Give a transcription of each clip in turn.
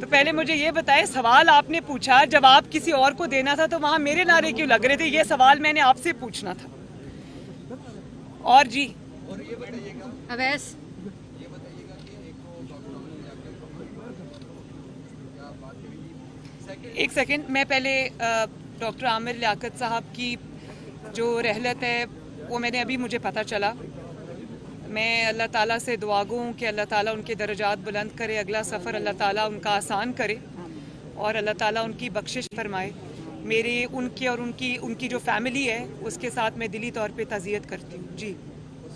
تو پہلے مجھے یہ بتائے، سوال آپ نے پوچھا، جواب کسی اور کو دینا تھا تو وہاں میرے نعرے کیوں لگ رہے تھے؟ یہ سوال میں نے آپ سے پوچھنا تھا. اور جی اویس، ایک سیکنڈ، میں پہلے ڈاکٹر عامر لیاقت صاحب کی جو رحلت ہے وہ میں نے ابھی مجھے پتہ چلا. میں اللہ تعالیٰ سے دعا گو ہوں کہ اللہ تعالیٰ ان کے درجات بلند کرے، اگلا سفر اللہ تعالیٰ ان کا آسان کرے اور اللہ تعالیٰ ان کی بخشش فرمائے. میری ان کی اور ان کی جو فیملی ہے اس کے ساتھ میں دلی طور پہ تعزیت کرتی ہوں. جی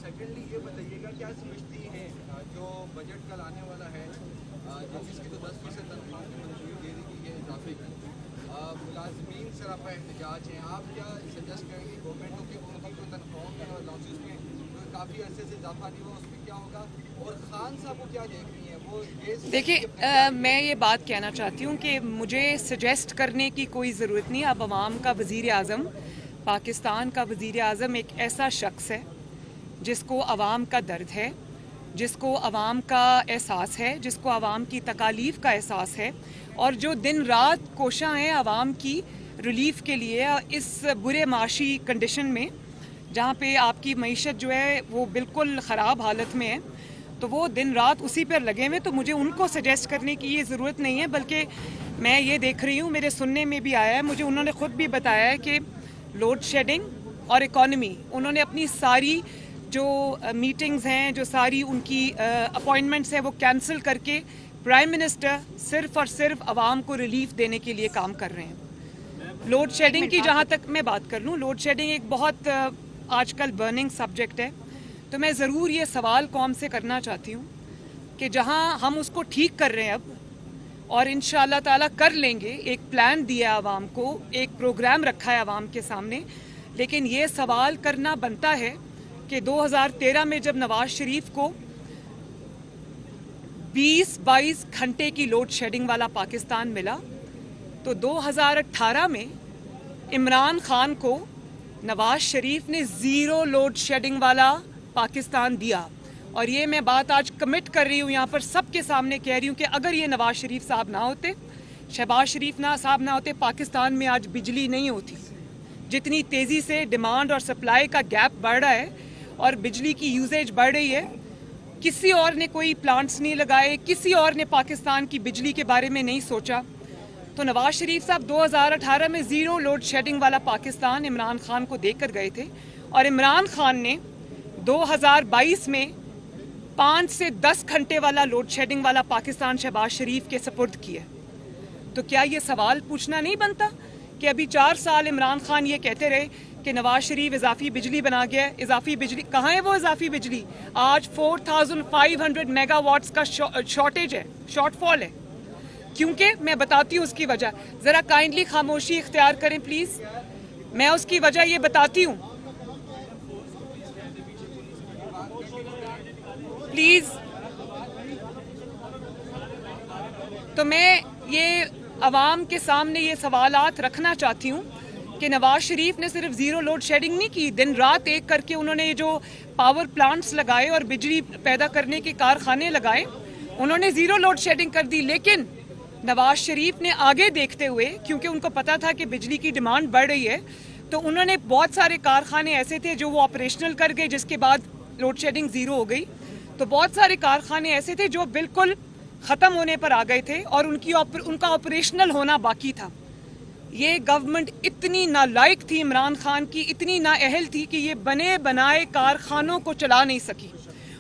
سیکنڈلی یہ بتائیے گا، کیا سمجھتی ہیں جو بجٹ کل آنے والا ہے جس کی تو 10% تنخواہ کی منظوری دے دی گئی ہے اضافے کی، ملازمین سراپا احتجاج ہیں، آپ کیا سجیسٹ کریں گے گورنمنٹ کو کہ ان کی جو تنخواہوں کے لاسز میں کافی عرصے سے اضافہ نہیں ہوا، اس میں کیا ہوگا؟ اور خان صاحب کو کیا دیکھ رہی ہیں وہ؟ دیکھیے، میں یہ بات کہنا چاہتی ہوں کہ مجھے سجیسٹ کرنے کی کوئی ضرورت نہیں. اب عوام کا وزیر اعظم، پاکستان کا وزیر اعظم ایک ایسا شخص ہے جس کو عوام کا درد ہے، جس کو عوام کا احساس ہے، جس کو عوام کی تکالیف کا احساس ہے، اور جو دن رات کوشاں ہیں عوام کی ریلیف کے لیے اس برے معاشی کنڈیشن میں جہاں پہ آپ کی معیشت جو ہے وہ بالکل خراب حالت میں ہے. تو وہ دن رات اسی پر لگے ہوئے. تو مجھے ان کو سجیسٹ کرنے کی یہ ضرورت نہیں ہے، بلکہ میں یہ دیکھ رہی ہوں، میرے سننے میں بھی آیا ہے، مجھے انہوں نے خود بھی بتایا ہے کہ لوڈ شیڈنگ اور اکانومی، انہوں نے اپنی ساری جو میٹنگز ہیں، جو ساری ان کی اپوائنٹمنٹس ہیں، وہ کینسل کر کے پرائم منسٹر صرف اور صرف عوام کو ریلیف دینے کے لیے کام کر رہے ہیں. لوڈ شیڈنگ کی جہاں تک میں بات کر لوں، لوڈ شیڈنگ ایک بہت آج کل برننگ سبجیکٹ ہے. تو میں ضرور یہ سوال قوم سے کرنا چاہتی ہوں کہ جہاں ہم اس کو ٹھیک کر رہے ہیں اب، اور انشاءاللہ تعالیٰ کر لیں گے، ایک پلان دیا ہے عوام کو، ایک پروگرام رکھا ہے عوام کے سامنے، لیکن یہ سوال کرنا بنتا ہے کہ 2013 میں جب نواز شریف کو 20-22 گھنٹے کی لوڈ شیڈنگ والا پاکستان ملا، تو 2018 میں عمران خان کو نواز شریف نے 0 لوڈ شیڈنگ والا پاکستان دیا. اور یہ میں بات آج کمٹ کر رہی ہوں، یہاں پر سب کے سامنے کہہ رہی ہوں کہ اگر یہ نواز شریف صاحب نہ ہوتے، شہباز شریف صاحب نہ ہوتے، پاکستان میں آج بجلی نہیں ہوتی. جتنی تیزی سے ڈیمانڈ اور سپلائی کا گیپ بڑھ رہا ہے اور بجلی کی یوزیج بڑھ رہی ہے، کسی اور نے کوئی پلانٹس نہیں لگائے، کسی اور نے پاکستان کی بجلی کے بارے میں نہیں سوچا. تو نواز شریف صاحب 2018 میں 0 لوڈ شیڈنگ والا پاکستان عمران خان کو دے کر گئے تھے، اور عمران خان نے 2022 میں 5 سے 10 گھنٹے والا لوڈ شیڈنگ والا پاکستان شہباز شریف کے سپرد کیا. تو کیا یہ سوال پوچھنا نہیں بنتا کہ ابھی 4 سال عمران خان یہ کہتے رہے کہ نواز شریف اضافی بجلی بنا گیا ہے؟ اضافی بجلی کہاں ہے؟ وہ اضافی بجلی آج 4500 میگا واٹس کا شارٹیج ہے، شارٹ فال ہے. کیونکہ میں بتاتی ہوں اس کی وجہ، ذرا کائنڈلی خاموشی اختیار کریں پلیز. میں اس کی وجہ یہ بتاتی ہوں پلیز. تو میں یہ عوام کے سامنے یہ سوالات رکھنا چاہتی ہوں کہ نواز شریف نے صرف 0 لوڈ شیڈنگ نہیں کی، دن رات ایک کر کے انہوں نے جو پاور پلانٹس لگائے اور بجلی پیدا کرنے کے کارخانے لگائے، انہوں نے 0 لوڈ شیڈنگ کر دی. لیکن نواز شریف نے آگے دیکھتے ہوئے، کیونکہ ان کو پتا تھا کہ بجلی کی ڈیمانڈ بڑھ رہی ہے، تو انہوں نے بہت سارے کارخانے ایسے تھے جو وہ آپریشنل کر گئے، جس کے بعد لوڈ شیڈنگ 0 ہو گئی. تو بہت سارے کارخانے ایسے تھے جو بالکل ختم ہونے پر آ گئے تھے اور ان کا آپریشنل ہونا باقی تھا. یہ گورنمنٹ اتنی نالائق تھی عمران خان کی، اتنی نااہل تھی کہ یہ بنے بنائے کارخانوں کو چلا نہیں سکی،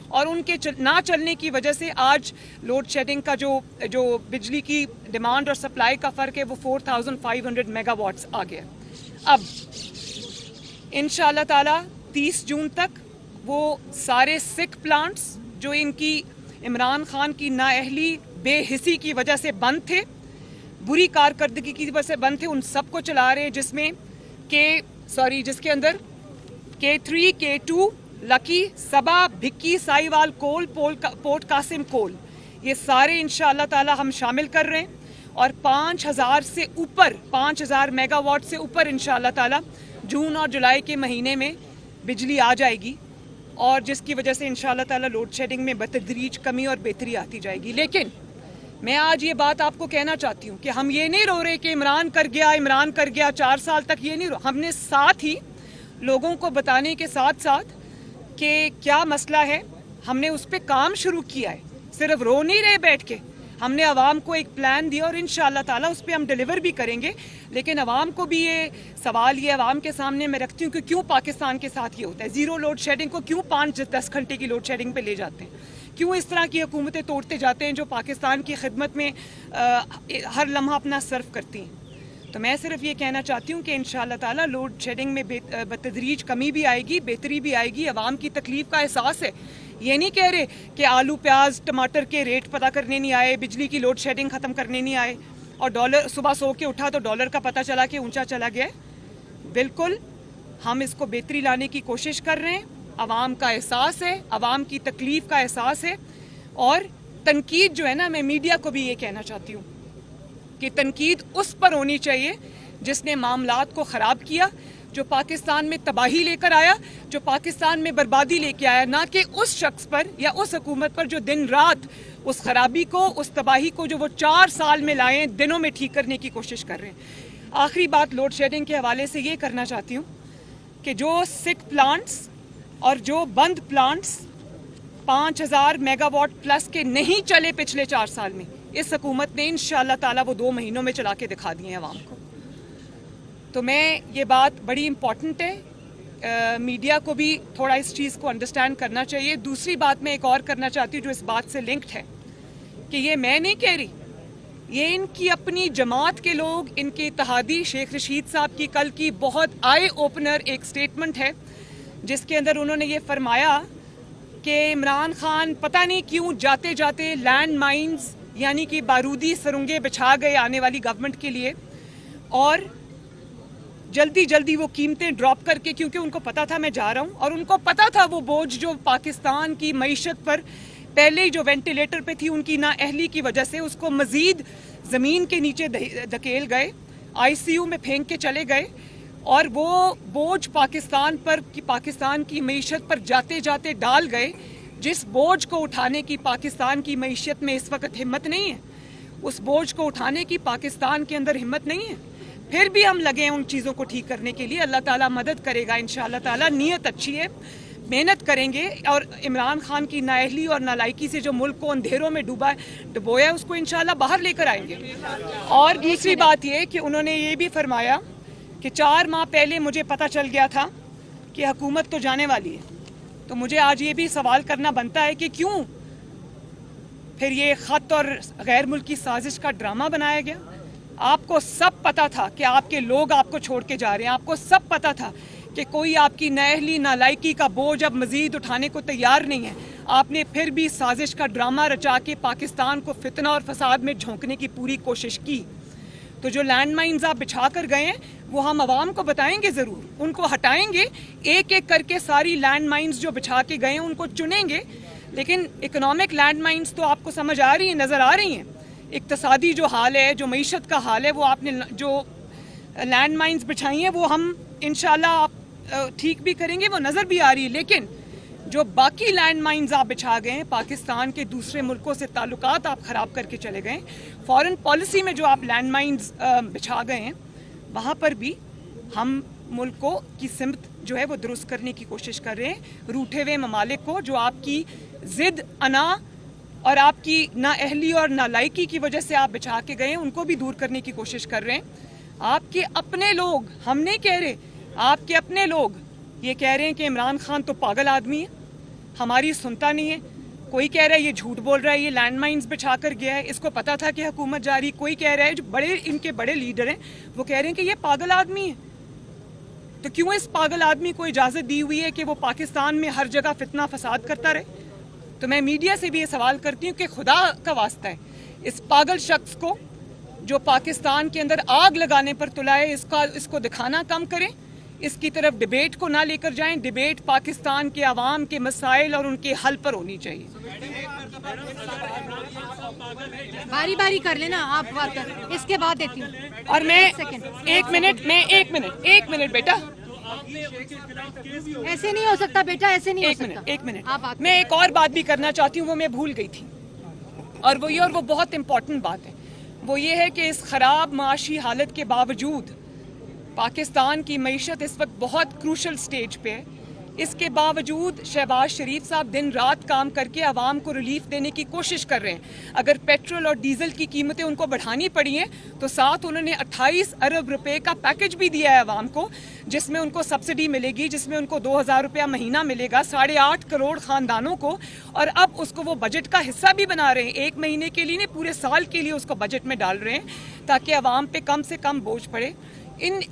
اور ان کے نہ چلنے کی وجہ سے آج لوڈ شیڈنگ کا جو بجلی کی ڈیمانڈ اور سپلائی کا فرق ہے وہ 4500 میگا واٹس آ گیا. اب انشاءاللہ تعالی 30 جون تک وہ سارے سکھ پلانٹس جو ان کی عمران خان کی نااہلی، بے حسی کی وجہ سے بند تھے، بری کارکردگی کی وجہ سے بند تھے، ان سب کو چلا رہے، جس کے اندر K3 K2 لکی، سبا، بھکی، سائی وال کول، پورٹ قاسم کول، یہ سارے انشاءاللہ تعالی ہم شامل کر رہے ہیں. اور 5000 میگا واٹ سے اوپر انشاءاللہ تعالی جون اور جولائی کے مہینے میں بجلی آ جائے گی، اور جس کی وجہ سے انشاءاللہ تعالی لوڈ شیڈنگ میں بتدریج کمی اور بہتری آتی جائے گی. لیکن मैं आज ये बात आपको कहना चाहती हूँ कि हम ये नहीं रो रहे कि इमरान कर गया 4 साल तक, ये नहीं रो, हमने साथ ही लोगों को बताने के साथ साथ कि क्या मसला है, हमने उस पर काम शुरू किया है। सिर्फ रो नहीं रहे बैठ के, हमने अवाम को एक प्लान दिया और इंशाअल्लाह ताला उस पर हम डिलीवर भी करेंगे। लेकिन अवाम को भी ये सवाल ये अवाम के सामने मैं रखती हूँ कि क्यों पाकिस्तान के साथ ये होता है, ज़ीरो लोड शेडिंग को क्यों 5-10 घंटे की लोड शेडिंग पे ले जाते हैं, क्यों इस तरह की हुकूमतें तोड़ते जाते हैं जो पाकिस्तान की खिदमत में हर लम्हा अपना सर्व करती हैं। तो मैं सिर्फ ये कहना चाहती हूँ कि इंशाअल्लाह ताला लोड शेडिंग में बतदरीज कमी भी आएगी, बेहतरी भी आएगी। अवाम की तकलीफ का एहसास है, ये नहीं कह रहे कि आलू प्याज टमाटर के रेट पता करने नहीं आए, बिजली की लोड शेडिंग ख़त्म करने नहीं आए, और डॉलर सुबह सो के उठा तो डॉलर का पता चला कि ऊंचा चला गया है। बिल्कुल हम इसको बेहतरी लाने की कोशिश कर रहे हैं। अवाम का एहसास है, अवाम की तकलीफ का एहसास है। और तनकीद जो है ना, मैं मीडिया को भी ये कहना चाहती हूँ कि तनकीद उस पर होनी चाहिए जिसने मामलात को ख़राब किया, जो पाकिस्तान में तबाही लेकर आया, जो पाकिस्तान में बर्बादी लेके आया, ना कि उस शख्स पर या उस हुकूमत पर जो दिन रात उस खराबी को, उस तबाही को जो वो 4 साल में लाए दिनों में ठीक करने की कोशिश कर रहे हैं। आखिरी बात लोड शेडिंग के हवाले से ये करना चाहती हूँ कि जो सिक प्लांट्स और जो बंद प्लांट्स 5000 मेगावाट प्लस के नहीं चले पिछले 4 साल में, इस हुकूमत ने इंशाअल्लाह ताला वो 2 महीनों में चला के दिखा दिए हैं अवाम को। तो मैं ये बात बड़ी इम्पॉर्टेंट है, मीडिया को भी थोड़ा इस चीज़ को अंडरस्टैंड करना चाहिए। दूसरी बात मैं एक और करना चाहती हूँ जो इस बात से लिंक्ड है कि ये मैं नहीं कह रही, ये इनकी अपनी जमात के लोग, इनके इत्तेहादी शेख रशीद साहब की कल की बहुत आई ओपनर एक स्टेटमेंट है जिसके अंदर उन्होंने ये फरमाया कि इमरान खान पता नहीं क्यों जाते जाते लैंड माइंस यानी कि बारूदी सुरंगें बिछा गए आने वाली गवर्नमेंट के लिए, और जल्दी जल्दी वो कीमतें ड्रॉप करके, क्योंकि उनको पता था मैं जा रहा हूँ और उनको पता था वो बोझ जो पाकिस्तान की मईशत पर पहले ही जो वेंटिलेटर पे थी उनकी नाअहली की वजह से, उसको मज़ीद ज़मीन के नीचे धकेल गए, ICU में फेंक के चले गए, और वो बोझ पाकिस्तान पर कि पाकिस्तान की मईशत पर जाते जाते डाल गए जिस बोझ को उठाने की पाकिस्तान की मईशत में इस वक्त हिम्मत नहीं है, उस बोझ को उठाने की पाकिस्तान के अंदर हिम्मत नहीं है। फिर भी हम लगे हैं उन चीज़ों को ठीक करने के लिए। अल्लाह ताला मदद करेगा इंशाअल्लाह ताला, नीयत अच्छी है, मेहनत करेंगे, और इमरान खान की नाअहली और नालायकी से जो मुल्क को अंधेरों में डुबोया उसको इंशाअल्लाह बाहर लेकर आएंगे। और दूसरी बात ये कि उन्होंने ये भी फरमाया कि 4 माह पहले मुझे पता चल गया था कि हुकूमत तो जाने वाली है। तो मुझे आज ये भी सवाल करना बनता है कि क्यों फिर ये ख़त और गैर मुल्की साजिश का ड्रामा बनाया गया। आपको सब पता था कि आपके लोग आपको छोड़ के जा रहे हैं, आपको सब पता था कि कोई आपकी नाअहली नालायकी का बोझ अब मज़ीद उठाने को तैयार नहीं है। आपने फिर भी साजिश का ड्रामा रचा के पाकिस्तान को फितना और फसाद में झोंकने की पूरी कोशिश की। तो जो लैंड माइंस आप बिछा कर गए हैं वो हम आवाम को बताएंगे ज़रूर, उनको हटाएंगे, एक एक करके सारी लैंड माइंस जो बिछा के गए हैं उनको चुनेंगे। लेकिन इकोनॉमिक लैंड माइंस तो आपको समझ आ रही है, नज़र आ रही हैं। इक्तसादी जो हाल है, जो मईशत का हाल है, वो आपने जो लैंड माइंस बिछाई हैं वो हम इंशाल्लाह ठीक भी करेंगे, वो नज़र भी आ रही है। लेकिन जो बाकी लैंड माइंस आप बिछा गए हैं, पाकिस्तान के दूसरे मुल्कों से ताल्लुकात आप ख़राब करके चले गए, फॉरेन पॉलिसी में जो आप लैंड माइंस बिछा गए हैं, वहाँ पर भी हम मुल्क को की सिमत जो है वो दुरुस्त करने की कोशिश कर रहे हैं। रूठे हुए ममालिक को जो आपकी ज़िद, अना और आपकी नाअहली और नालायकी की वजह से आप बिछा के गए हैं, उनको भी दूर करने की कोशिश कर रहे हैं। आपके अपने लोग, हम नहीं कह रहे, आपके अपने लोग ये कह रहे हैं कि इमरान खान तो पागल आदमी है, हमारी सुनता नहीं है। कोई कह रहा है ये झूठ बोल रहा है, ये लैंड माइंस बिछा कर गया है, इसको पता था कि हुकूमत जा रही। कोई कह रहा है, जो बड़े इनके बड़े लीडर हैं वो कह रहे हैं कि ये पागल आदमी है। तो क्यों इस पागल आदमी को इजाज़त दी हुई है कि वो पाकिस्तान में हर जगह फितना फसाद करता रहे? तो मैं मीडिया से भी ये सवाल करती हूँ कि खुदा का वास्ता है, इस पागल शख्स को जो पाकिस्तान के अंदर आग लगाने पर तुला है, इसको दिखाना कम करें, इसकी तरफ डिबेट को ना लेकर जाएं। डिबेट पाकिस्तान के अवाम के मसाइल और उनके हल पर होनी चाहिए। बारी बारी कर लेना आप बात कर, इसके बाद देती हूँ। और मैं एक मिनट बेटा, ऐसे नहीं हो सकता बेटा, ऐसे नहीं हो सकता। एक मिनट मैं एक और बात भी करना चाहती हूँ, वो मैं भूल गई थी। اور وہ بہت امپورٹنٹ بات ہے، وہ یہ ہے کہ اس خراب معاشی حالت کے باوجود پاکستان کی معیشت اس وقت بہت کروشل سٹیج پہ ہے، اس کے باوجود شہباز شریف صاحب دن رات کام کر کے عوام کو ریلیف دینے کی کوشش کر رہے ہیں۔ اگر پیٹرول اور ڈیزل کی قیمتیں ان کو بڑھانی پڑی ہیں تو ساتھ انہوں نے 28 ارب روپے کا پیکج بھی دیا ہے عوام کو، جس میں ان کو سبسڈی ملے گی، جس میں ان کو 2000 روپیہ مہینہ ملے گا 8.5 کروڑ خاندانوں کو، اور اب اس کو وہ بجٹ کا حصہ بھی بنا رہے ہیں، ایک مہینے کے لیے نہیں پورے سال کے لیے اس کو بجٹ میں ڈال رہے ہیں تاکہ عوام پہ کم سے کم بوجھ پڑے۔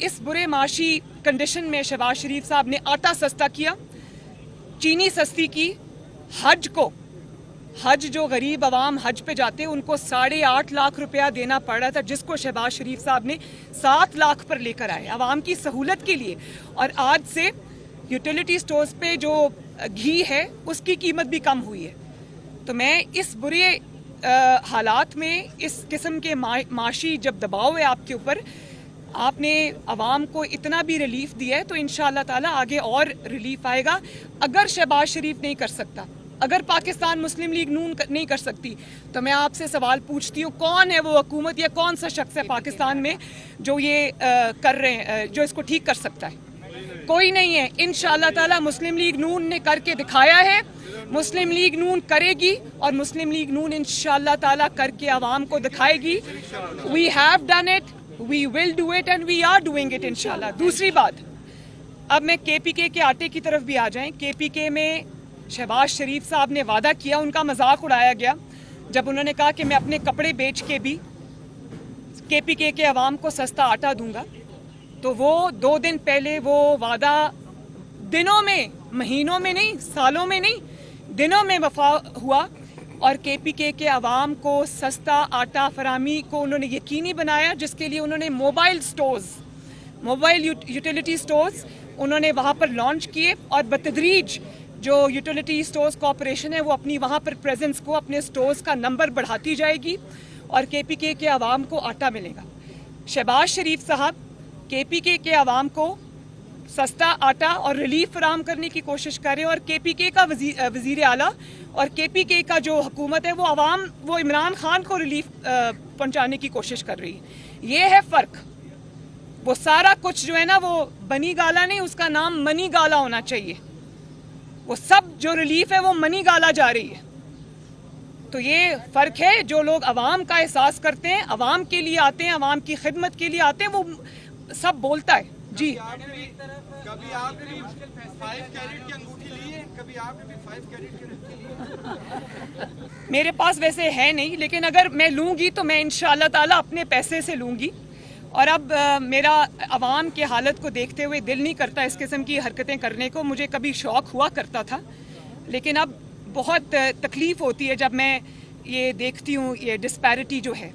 اس برے معاشی کنڈیشن میں شہباز شریف صاحب نے آٹا سستا کیا، چینی سستی کی، حج جو غریب عوام حج پہ جاتے ان کو 8.5 لاکھ روپیہ دینا پڑ رہا تھا، جس کو شہباز شریف صاحب نے 7 لاکھ پر لے کر آئے عوام کی سہولت کے لیے۔ اور آج سے یوٹیلیٹی سٹورز پہ جو گھی ہے اس کی قیمت بھی کم ہوئی ہے۔ تو میں اس برے حالات میں اس قسم کے معاشی جب دباؤ ہے آپ کے اوپر، آپ نے عوام کو اتنا بھی ریلیف دیا ہے تو انشاءاللہ تعالی آگے اور ریلیف آئے گا۔ اگر شہباز شریف نہیں کر سکتا، اگر پاکستان مسلم لیگ نون نہیں کر سکتی، تو میں آپ سے سوال پوچھتی ہوں کون ہے وہ حکومت یا کون سا شخص ہے پاکستان میں جو یہ کر رہے ہیں، جو اس کو ٹھیک کر سکتا ہے؟ کوئی نہیں ہے۔ انشاءاللہ تعالی مسلم لیگ نون نے کر کے دکھایا ہے، مسلم لیگ نون کرے گی، اور مسلم لیگ نون انشاءاللہ تعالی کر کے عوام کو دکھائے گی۔ We have done it, we will do it and we are doing it انشاءاللہ۔ دوسری بات، اب میں کے پی کے آٹے کی طرف بھی آ جائیں۔ کے پی کے میں شہباز شریف صاحب نے وعدہ کیا، ان کا مذاق اڑایا گیا جب انہوں نے کہا کہ میں اپنے کپڑے بیچ کے بھی کے پی کے عوام کو سستا آٹا دوں گا، تو وہ 2 دن پہلے وہ وعدہ دنوں میں، مہینوں میں نہیں، سالوں میں نہیں، دنوں میں وفا ہوا، اور کے پی کے عوام کو سستا آٹا فراہمی کو انہوں نے یقینی بنایا، جس کے لیے انہوں نے موبائل یوٹیلیٹی سٹورز انہوں نے وہاں پر لانچ کیے، اور بتدریج جو یوٹیلیٹی سٹورز کارپوریشن ہے وہ اپنی وہاں پر پریزنس کو، اپنے سٹورز کا نمبر بڑھاتی جائے گی، اور کے پی کے عوام کو آٹا ملے گا۔ شہباز شریف صاحب کے پی کے عوام کو سستا آٹا اور ریلیف فراہم کرنے کی کوشش کرے، اور کے پی کے کا وزیر اعلیٰ اور کے پی کے کا جو حکومت ہے وہ عمران خان کو ریلیف پہنچانے کی کوشش کر رہی ہے۔ یہ ہے فرق۔ وہ سارا کچھ جو ہے نا وہ بنی گالا نہیں، اس کا نام منی گالا ہونا چاہیے۔ وہ سب جو ریلیف ہے وہ منی گالا جا رہی ہے۔ تو یہ فرق ہے، جو لوگ عوام کا احساس کرتے ہیں، عوام کے لیے آتے ہیں، عوام کی خدمت کے لیے آتے ہیں، وہ سب بولتا ہے۔ جی کبھی آپ نے بھی 5 کیرٹ کی انگوٹھی لی ہے؟ کبھی آپ نے بھی 5 کیرٹ کی انگوٹھی لی ہے؟ میرے پاس ویسے ہے نہیں، لیکن اگر میں لوں گی تو میں انشاءاللہ تعالی اپنے پیسے سے لوں گی۔ اور اب میرا عوام کے حالت کو دیکھتے ہوئے دل نہیں کرتا اس قسم کی حرکتیں کرنے کو۔ مجھے کبھی شوق ہوا کرتا تھا، لیکن اب بہت تکلیف ہوتی ہے جب میں یہ دیکھتی ہوں یہ ڈسپیرٹی جو ہے۔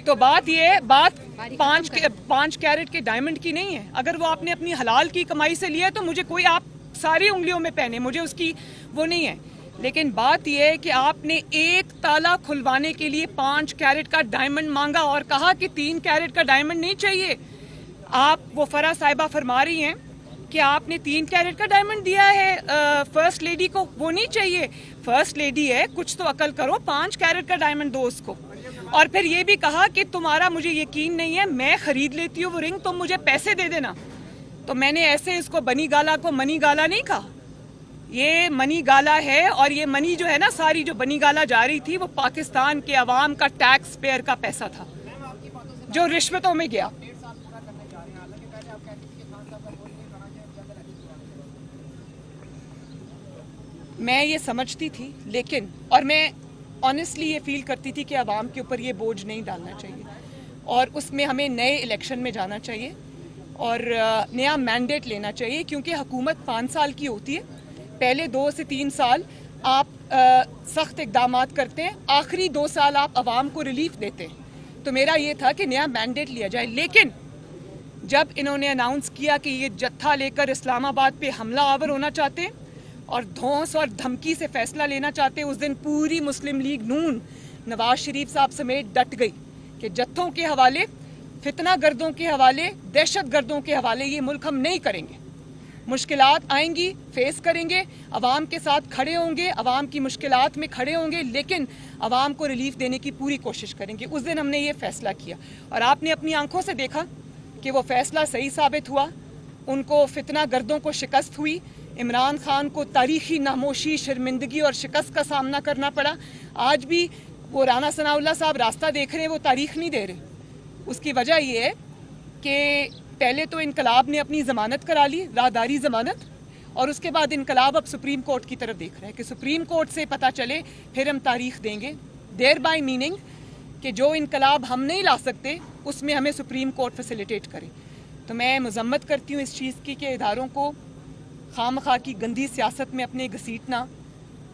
تو بات یہ ہے، بات 5 کیرٹ کے ڈائمنڈ کی نہیں ہے۔ اگر وہ آپ نے اپنی حلال کی کمائی سے لیا ہے تو مجھے کوئی، آپ ساری انگلیوں میں پہنے، مجھے اس کی وہ نہیں ہے۔ لیکن بات یہ ہے کہ آپ نے ایک تالا کھلوانے کے لیے 5 کیرٹ کا ڈائمنڈ مانگا اور کہا کہ 3 کیرٹ کا ڈائمنڈ نہیں چاہیے۔ آپ، وہ فرح صاحبہ فرما رہی ہیں کہ آپ نے 3 کیرٹ کا ڈائمنڈ دیا ہے فرسٹ لیڈی کو، وہ نہیں چاہیے۔ فرسٹ لیڈی ہے، کچھ تو عقل کرو، 5 کیرٹ کا ڈائمنڈ دو اس کو۔ اور پھر یہ بھی کہا کہ تمہارا مجھے یقین نہیں ہے، میں خرید لیتی ہوں وہ رنگ، تم مجھے پیسے دے دینا۔ تو میں نے ایسے اس کو بنی گالا کو منی گالا نہیں کہا، یہ منی گالا ہے۔ اور یہ منی جو ہے نا، ساری جو بنی گالا جا رہی تھی وہ پاکستان کے عوام کا ٹیکس پیئر کا پیسہ تھا جو رشوتوں میں گیا۔ میں یہ سمجھتی تھی، لیکن اور میں آنیسٹلی یہ فیل کرتی تھی کہ عوام کے اوپر یہ بوجھ نہیں ڈالنا چاہیے، اور اس میں ہمیں نئے الیکشن میں جانا چاہیے اور نیا مینڈیٹ لینا چاہیے، کیونکہ حکومت 5 سال کی ہوتی ہے۔ پہلے 2 سے 3 سال آپ سخت اقدامات کرتے ہیں، آخری 2 سال آپ عوام کو ریلیف دیتے ہیں۔ تو میرا یہ تھا کہ نیا مینڈیٹ لیا جائے، لیکن جب انہوں نے اناؤنس کیا کہ یہ جتھا لے کر اسلام آباد پہ حملہ آور ہونا چاہتے ہیں اور دھونس اور دھمکی سے فیصلہ لینا چاہتے ہیں، اس دن پوری مسلم لیگ نون نواز شریف صاحب سمیت ڈٹ گئی کہ جتھوں کے حوالے، فتنہ گردوں کے حوالے، دہشت گردوں کے حوالے یہ ملک ہم نہیں کریں گے۔ मुश्किलात आएंगी, फेस करेंगे, अवाम के साथ खड़े होंगे, अवाम की मुश्किलात में खड़े होंगे, लेकिन अवाम को रिलीफ देने की पूरी कोशिश करेंगे। उस दिन हमने ये फैसला किया और आपने अपनी आंखों से देखा कि वो फैसला सही साबित हुआ। उनको फितना गर्दों को शिकस्त हुई, इमरान खान को तारीखी नामोशी, शर्मिंदगी और शिकस्त का सामना करना पड़ा। आज भी वो राना सनाउल्लाह साहब रास्ता देख रहे हैं, वो तारीख नहीं दे रहे। उसकी वजह ये है कि पहले तो इनकलाब ने अपनी ज़मानत करा ली, राहदारी ज़मानत, और उसके बाद इनकलाब अब सुप्रीम कोर्ट की तरफ देख रहा है कि सुप्रीम कोर्ट से पता चले फिर हम तारीख देंगे। देयर बाय मीनिंग कि जो इनकलाब हम नहीं ला सकते उसमें हमें सुप्रीम कोर्ट फैसिलिटेट करे। तो मैं मजम्मत करती हूँ इस चीज़ की कि इदारों को खामखा की गंदी सियासत में अपने घसीटना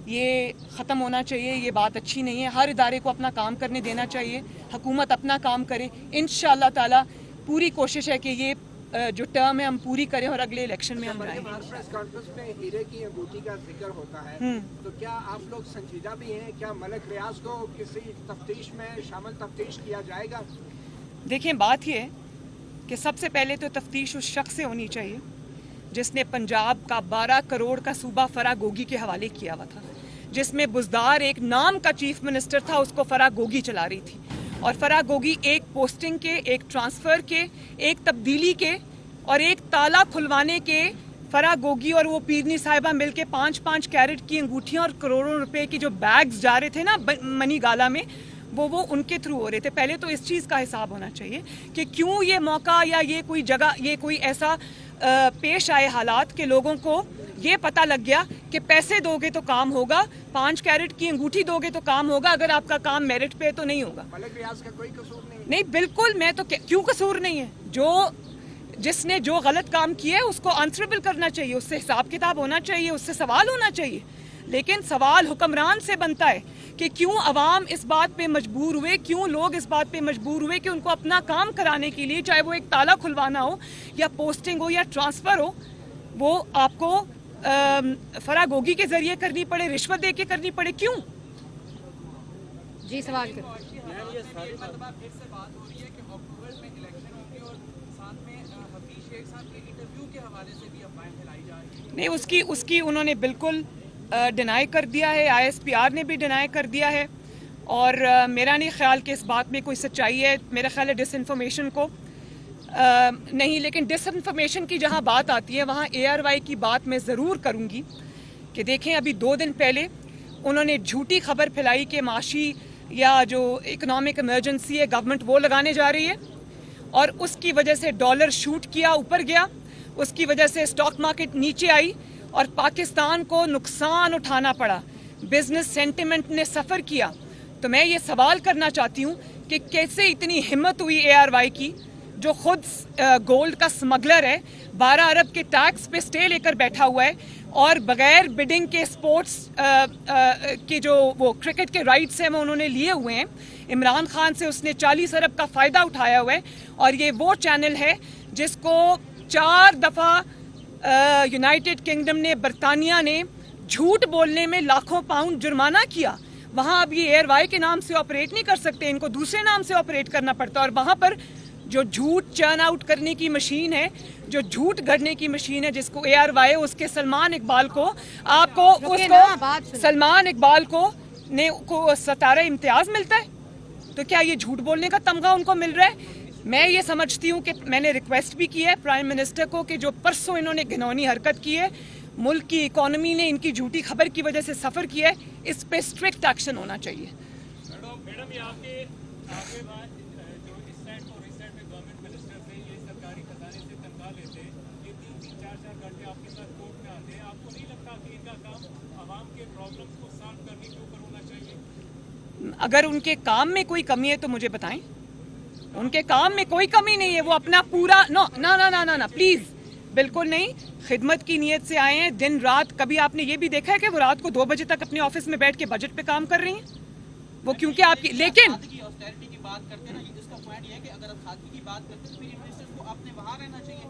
ये ख़त्म होना चाहिए। ये बात अच्छी नहीं है। हर इदारे को अपना काम करने देना चाहिए, हुकूमत अपना काम करे। इंशाअल्लाह ताला पूरी कोशिश है कि ये जो टर्म है हम पूरी करें और अगले इलेक्शन में हम जाएं। प्रेस कॉन्फ्रेंस में हीरे की अंगूठी का जिक्र होता है, तो क्या आप लोग संजीदा भी हैं? क्या मलिक रियाज को किसी तफ्तीश में शामिल तफ्तीश किया जाएगा? देखें, बात ये है कि सबसे पहले तो तफ्तीश उस शख्स से होनी चाहिए जिसने पंजाब का 12 करोड़ का सूबा फरागोगी के हवाले किया हुआ था, जिसमें बुज़दार एक नाम का चीफ मिनिस्टर था, उसको फरागोगी चला रही थी। और फरागोगी एक पोस्टिंग के, एक ट्रांसफ़र के, एक तब्दीली के और एक ताला खुलवाने के, फरागोगी और वो पीरनी साहिबा मिलके 5-5 कैरेट की अंगूठियां और करोड़ों रुपए की जो बैग्स जा रहे थे ना मनी गाला में, वो उनके थ्रू हो रहे थे। पहले तो इस चीज़ का हिसाब होना चाहिए कि क्यों ये मौका या ये कोई जगह, ये कोई ऐसा पेश आए हालात के लोगों को ये पता लग गया कि पैसे दोगे तो काम होगा, 5 कैरेट की अंगूठी दोगे तो काम होगा, अगर आपका काम मेरिट पे तो नहीं होगा। मलिक रियाज का कोई कसूर नहीं, बिल्कुल। मैं तो क्यों कसूर नहीं है? जिसने जो गलत काम किया है उसको आंसरेबल करना चाहिए, उससे हिसाब किताब होना चाहिए, उससे सवाल होना चाहिए। लेकिन सवाल हुक्मरान से बनता है कि क्यों अवाम इस बात पे मजबूर हुए, क्यों लोग इस बात पे मजबूर हुए कि उनको अपना काम कराने के लिए, चाहे वो एक ताला खुलवाना हो या पोस्टिंग हो या ट्रांसफ़र हो, वो आपको फरागोगी के जरिए करनी पड़े, रिश्वत दे के करनी पड़े। क्यों? जी सवाल करो। नहीं, उसकी उन्होंने बिल्कुल डिनाई कर दिया है, ISPR ने भी डिनाई कर दिया है और मेरा नहीं ख्याल कि इस बात में कोई सच्चाई है। मेरा ख्याल है डिसइंफॉर्मेशन को नहीं, लेकिन डिसइंफॉर्मेशन की जहाँ बात आती है वहाँ ARY की बात मैं ज़रूर करूँगी कि देखें, अभी 2 दिन पहले उन्होंने झूठी खबर फैलाई कि माशी या जो इकोनॉमिक इमरजेंसी है गवर्नमेंट वो लगाने जा रही है और उसकी वजह से डॉलर शूट किया, ऊपर गया, उसकी वजह से स्टॉक मार्केट नीचे आई और पाकिस्तान को नुकसान उठाना पड़ा, बिजनेस सेंटिमेंट ने सफ़र किया। तो मैं ये सवाल करना चाहती हूँ कि कैसे इतनी हिम्मत हुई ARY की, जो खुद गोल्ड का स्मगलर है, 12 अरब के टैक्स पे स्टे लेकर बैठा हुआ है और बगैर बिडिंग के स्पोर्ट्स के जो वो क्रिकेट के राइट्स हैं वो उन्होंने लिए हुए हैं। इमरान खान से उसने 40 अरब का फ़ायदा उठाया हुआ है और ये वो चैनल है जिसको 4 दफ़ा यूनाइटेड किंगडम ने, बरतानिया ने झूठ बोलने में लाखों पाउंड जुर्माना किया। वहाँ अब ये ARY के नाम से ऑपरेट नहीं कर सकते, इनको दूसरे नाम से ऑपरेट करना पड़ता है और वहाँ पर जो झूठ चर्न आउट करने की मशीन है, जो झूठ गढ़ने की मशीन है, जिसको ARY उसके सलमान इकबाल को, आपको उसको सलमान इकबाल को सतारा इम्तियाज मिलता है, तो क्या ये झूठ बोलने का तमगा उनको मिल रहा है? मैं ये समझती हूँ कि मैंने रिक्वेस्ट भी की है प्राइम मिनिस्टर को कि जो परसों इन्होंने घिनौनी हरकत की है, मुल्क की इकोनॉमी ने इनकी झूठी खबर की वजह से सफ़र किया है, इस पे स्ट्रिक्ट एक्शन होना चाहिए। मैडम, ये आपके जो इस साइड और इस साइड में गवर्नमेंट मिनिस्टर थे, ये सरकारी खजाने से तनख्वाह लेते, ये 3-4 घंटे आपके साथ कोर्ट में आते हैं, आपको नहीं लगता कि इनका काम आवाम के प्रॉब्लम्स को सॉल्व करने के ऊपर होना चाहिए? अगर उनके काम में कोई कमी है तो मुझे बताएं। उनके काम में कोई कमी नहीं है, वो अपना पूरा ना प्लीज, बिल्कुल नहीं, खिदमत की नीयत से आए हैं दिन रात। कभी आपने ये भी देखा है कि वो रात को 2 बजे तक अपने ऑफिस में बैठ के बजट पे काम कर रही हैं? वो क्योंकि आपकी, लेकिन ऑस्टेरिटी की बात करते हैं ना, इसका पॉइंट ये है कि अगर आप सादगी की बात करते हैं तो फिर इन्वेस्टर्स को आपने वहां रहना चाहिए,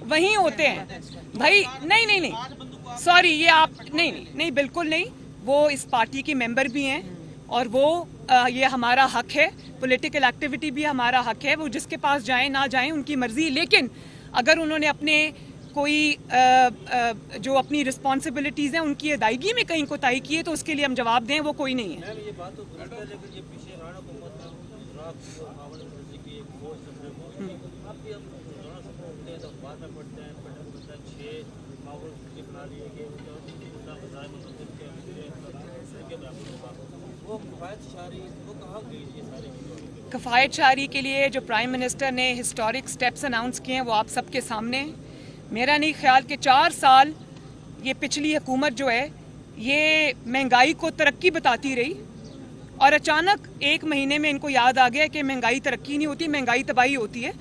वहीं होते हैं भाई। नहीं, सॉरी, ये आप नहीं, बिल्कुल नहीं। वो इस पार्टी के मेंबर भी हैं और वो ये हमारा हक है, पॉलिटिकल एक्टिविटी भी हमारा हक है, वो जिसके पास जाएं ना जाएं उनकी मर्जी। लेकिन अगर उन्होंने अपने कोई जो अपनी रिस्पॉन्सिबिलिटीज़ हैं उनकी अदायगी में कहीं कोताही की है तो उसके लिए हम जवाब दें, वो कोई नहीं है। ये बात तो दुरुस्त है, लेकिन ये पीछे राणा हुकूमत की एक फौज आप भी हम उठते हैं तो अखबार में पढ़ते हैं 6 माहौल बना लिए गए वो कफायत शारी वो कहाँ गई ये सारी चीज़ें? कफ़ायत शारी के लिए जो प्राइम मिनिस्टर ने हिस्टोरिक स्टेप्स अनाउंस किए हैं वो आप सबके सामने हैं। मेरा नहीं ख्याल कि 4 साल ये पिछली हुकूमत जो है ये महंगाई को तरक्की बताती रही और अचानक 1 महीने में इनको याद आ गया कि महंगाई तरक्की नहीं होती, महंगाई तबाही होती है।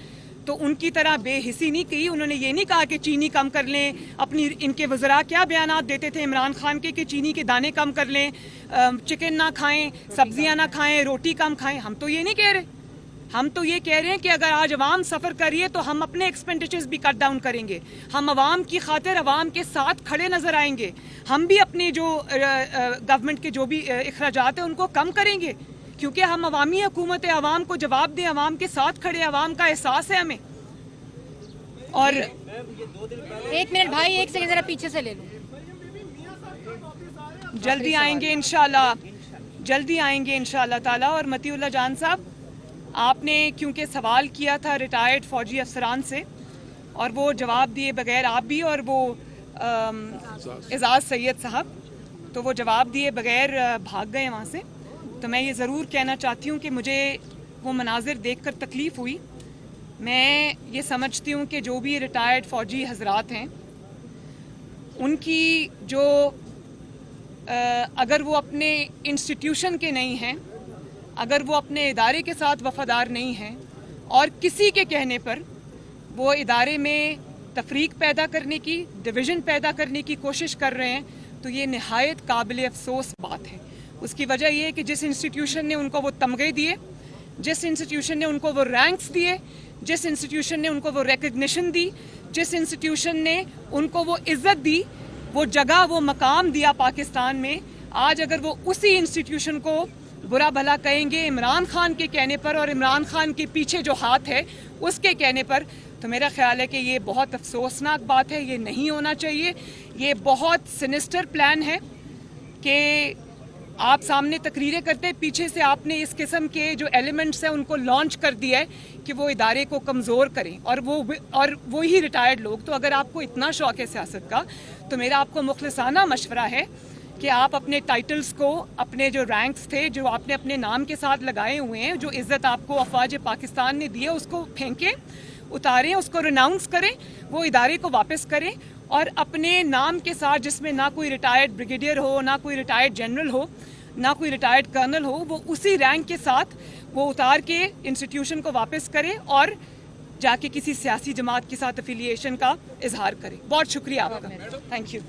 तो उनकी तरह बेहिसी नहीं की, उन्होंने ये नहीं कहा कि चीनी कम कर लें। अपनी इनके वज़रा क्या बयानात देते थे इमरान खान के कि चीनी के दाने कम कर लें, चिकन ना खाएं, सब्जियां ना खाएं, रोटी कम खाएं। हम तो ये नहीं कह रहे, हम तो ये कह रहे हैं कि अगर आज अवाम सफ़र करिए तो हम अपने एक्सपेंडिचर्स भी कट डाउन करेंगे, हम अवाम की खातिर अवाम के साथ खड़े नज़र आएंगे, हम भी अपने जो गवर्नमेंट के जो भी अखराजात हैं उनको कम करेंगे, क्योंकि हम अवामी हुकूमत है, अवाम को जवाब दें, अवाम के साथ खड़े, अवाम का एहसास है हमें। और 1 मिनट भाई, 1 सेकंड जरा पीछे से ले लो। जल्दी आएंगे इंशाल्लाह, जल्दी आएंगे इंशाल्लाह ताला। और मतीउल्लाह जान साहब, आपने क्योंकि सवाल किया था रिटायर्ड फौजी अफसरान से और वो जवाब दिए बगैर, आप भी और वो एजाज सैयद साहब, तो वो जवाब दिए बगैर भाग गए वहाँ से। तो मैं ये ज़रूर कहना चाहती हूँ कि मुझे वो मनाजिर देखकर तकलीफ़ हुई। मैं ये समझती हूँ कि जो भी रिटायर्ड फ़ौजी हजरात हैं उनकी जो अगर वो अपने इंस्टीट्यूशन के नहीं हैं, अगर वो अपने इदारे के साथ वफादार नहीं हैं और किसी के कहने पर वो इदारे में तफरीक पैदा करने की, डिवीज़न पैदा करने की कोशिश कर रहे हैं, तो ये नहायत काबिल अफसोस बात है। उसकी वजह ये है कि जिस इंस्टीट्यूशन ने उनको वो तमगे दिए, जिस इंस्टीट्यूशन ने उनको वो रैंक्स दिए, जिस इंस्टीट्यूशन ने उनको वो रिकग्निशन दी, जिस इंस्टीट्यूशन ने उनको वो इज़्ज़त दी, वो जगह, वो मकाम दिया पाकिस्तान में, आज अगर वो उसी इंस्टीट्यूशन को बुरा भला कहेंगे इमरान खान के कहने पर और इमरान खान के पीछे जो हाथ है उसके कहने पर, तो मेरा ख्याल है कि ये बहुत अफसोसनाक बात है, ये नहीं होना चाहिए। ये बहुत सिनिस्टर प्लान है कि आप सामने तकरीरें करते हैं, पीछे से आपने इस किस्म के जो एलिमेंट्स हैं उनको लॉन्च कर दिया है कि वो इदारे को कमज़ोर करें और वो ही रिटायर्ड लोग। तो अगर आपको इतना शौक़ है सियासत का, तो मेरा आपको मुखलिसाना मशवरा है कि आप अपने टाइटल्स को, अपने जो रैंक्स थे जो आपने अपने नाम के साथ लगाए हुए हैं, जो इज़्ज़त आपको अफवाज पाकिस्तान ने दी है, उसको फेंकें, उतारें, उसको रिनाउंस करें, वो इदारे को वापस करें और अपने नाम के साथ, जिसमें ना कोई रिटायर्ड ब्रिगेडियर हो, ना कोई रिटायर्ड जनरल हो, ना कोई रिटायर्ड कर्नल हो, वो उसी रैंक के साथ वो उतार के इंस्टीट्यूशन को वापस करें और जाके किसी सियासी जमात के साथ एफिलिएशन का इजहार करें। बहुत शुक्रिया आपका, थैंक यू।